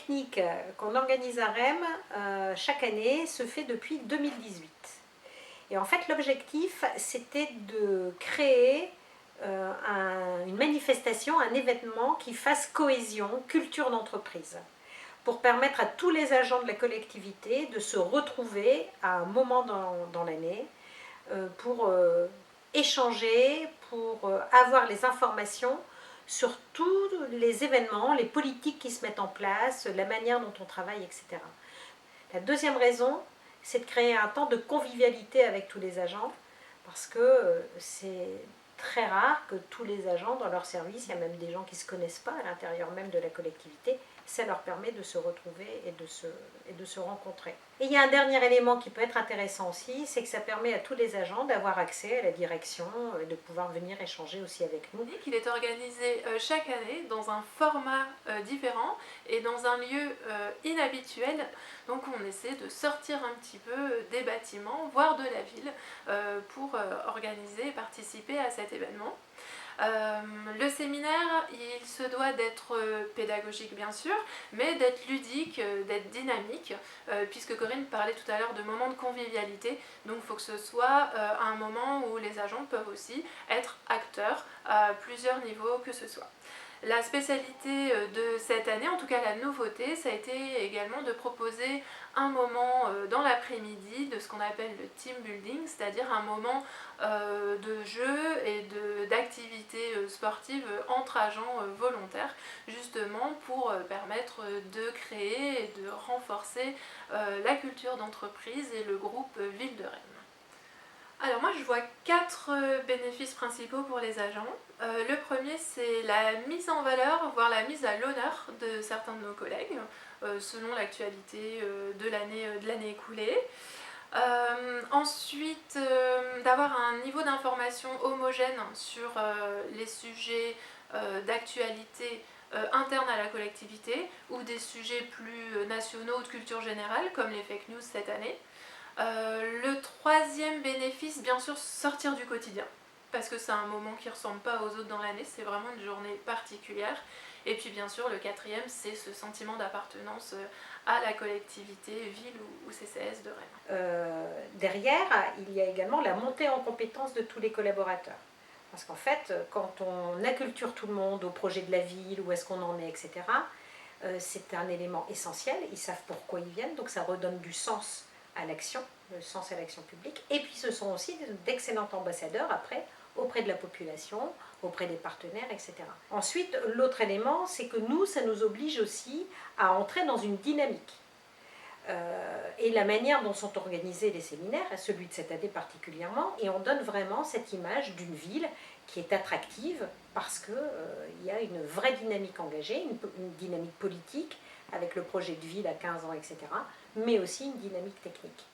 technique qu'on organise à REM chaque année se fait depuis 2018. Et en fait, l'objectif, c'était de créer une manifestation, un événement qui fasse cohésion, culture d'entreprise, pour permettre à tous les agents de la collectivité de se retrouver à un moment dans l'année pour échanger, pour avoir les informations sur tous les événements, les politiques qui se mettent en place, la manière dont on travaille, etc. La deuxième raison, c'est de créer un temps de convivialité avec tous les agents, parce que c'est très rare que tous les agents dans leur service, il y a même des gens qui ne se connaissent pas à l'intérieur même de la collectivité, ça leur permet de se retrouver et de se rencontrer. Et il y a un dernier élément qui peut être intéressant aussi, c'est que ça permet à tous les agents d'avoir accès à la direction et de pouvoir venir échanger aussi avec nous. Il est organisé chaque année dans un format différent et dans un lieu inhabituel. Donc on essaie de sortir un petit peu des bâtiments, voire de la ville, pour organiser et participer à cet événement. Le séminaire, il se doit d'être pédagogique bien sûr, mais d'être ludique, d'être dynamique, puisque Corinne parlait tout à l'heure de moments de convivialité, donc il faut que ce soit un moment où les agents peuvent aussi être acteurs à plusieurs niveaux que ce soit. La spécialité de cette année, en tout cas la nouveauté, ça a été également de proposer un moment dans l'après-midi de ce qu'on appelle le team building, c'est-à-dire un moment de jeu et d'activités sportives entre agents volontaires, justement pour permettre de créer et de renforcer la culture d'entreprise et le groupe Ville de Rennes. Alors moi je vois 4 bénéfices principaux pour les agents. Le premier, c'est la mise en valeur, voire la mise à l'honneur de certains de nos collègues, selon l'actualité de l'année écoulée. Ensuite, d'avoir un niveau d'information homogène sur les sujets d'actualité interne à la collectivité ou des sujets plus nationaux ou de culture générale, comme les fake news cette année. Le troisième bénéfice, bien sûr, sortir du quotidien, parce que c'est un moment qui ne ressemble pas aux autres dans l'année, c'est vraiment une journée particulière. Et puis bien sûr, le quatrième, c'est ce sentiment d'appartenance à la collectivité, ville ou CCS de Rennes. Derrière, il y a également la montée en compétence de tous les collaborateurs. Parce qu'en fait, quand on acculture tout le monde au projet de la ville, où est-ce qu'on en est, etc., c'est un élément essentiel. Ils savent pourquoi ils viennent, donc ça redonne du sens à l'action, le sens à l'action publique. Et puis ce sont aussi d'excellents ambassadeurs après, auprès de la population, auprès des partenaires, etc. Ensuite, l'autre élément, c'est que nous, ça nous oblige aussi à entrer dans une dynamique. Et la manière dont sont organisés les séminaires, celui de cette année particulièrement, et on donne vraiment cette image d'une ville qui est attractive parce qu'il y a une vraie dynamique engagée, une dynamique politique avec le projet de ville à 15 ans, etc., mais aussi une dynamique technique.